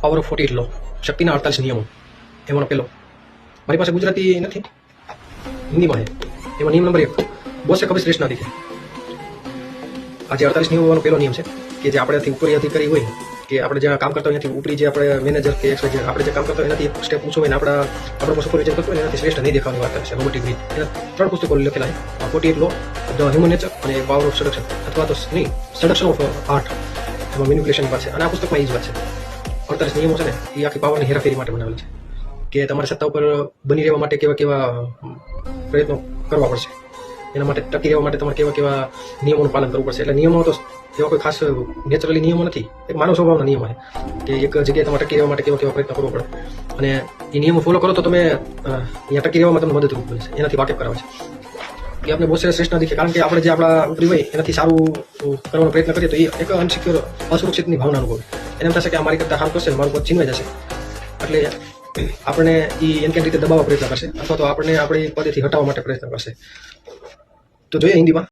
Power of 48 લો, શક્તિના 48 નિયમો. એમાંનો પહેલો, મારી પાસે ગુજરાતી નથી, હિન્દીમાં છે. એમાં નિયમ નંબર 1, બોસે કભી શ્રેષ્ઠ ના દિખે. આ જે 48 નિયમોનો પહેલો નિયમ છે કે જે આપણાથી ઉપરી અધિકારી હોય કે આપણે જ્યાં કામ કરતા હોય એનાથી ઉપરી જે આપણે મેનેજર કે આપણે જે કામ કરતા હોય એનાથી સ્ટેપ ઊંચો હોય ને આપણો સુપરવિઝન કરતો હોય એનાથી શ્રેષ્ઠ નહીં દેખાવાની વાત કરે છે રોબોટિક રીત. એના 3 પુસ્તકો લખેલા છે, 48 લો, ધ હ્યુમન નેચર અને પાવર ઓફ સડક્શન, અથવા તો નહીં, સડક્શન ઓફ આર્ટ. એમાં મેનિપ્યુલેશનની વાત છે અને આ પુસ્તકમાં એ જ વાત છે. 48 નિયમો છે ને એ આખી પાવરની હેરાફેરી માટે બનાવેલ છે કે તમારે સત્તા ઉપર બની રહેવા માટે કેવા કેવા પ્રયત્નો કરવા પડશે, એના માટે ટકી રહેવા માટે તમારે કેવા કેવા નિયમોનું પાલન કરવું પડશે. એટલે નિયમો તો એવા કોઈ ખાસ નેચરલી નિયમો નથી, એક માનવ સ્વભાવના નિયમો છે કે એક જગ્યાએ તમારે ટકી રહેવા માટે કેવા કેવા પ્રયત્ન કરવો પડે અને એ નિયમો ફોલો કરો તો તમે અહીંયા ટકી રહેવામાં તમને મદદરૂપ બનશે. એનાથી વાકેફ કરાવે છે કે આપણે બોસે શ્રેષ્ઠ ના દીખે, કારણ કે આપણે જે આપણા ઉપરી હોય એનાથી સારું કરવાનો પ્રયત્ન કરીએ તો એ એક અનસિક્યોર, અસુરક્ષિતની ભાવના અનુભવે. એને એમ થશે કે આ મારી કરતાં સારું કરશે, મારું પદ છીનવાઈ જશે, એટલે આપણે એ એમ રીતે દબાવવા પ્રયત્ન કરશે અથવા તો આપણને આપણી પદેથી હટાવવા માટે પ્રયત્ન કરશે. તો જોઈએ હિન્દીમાં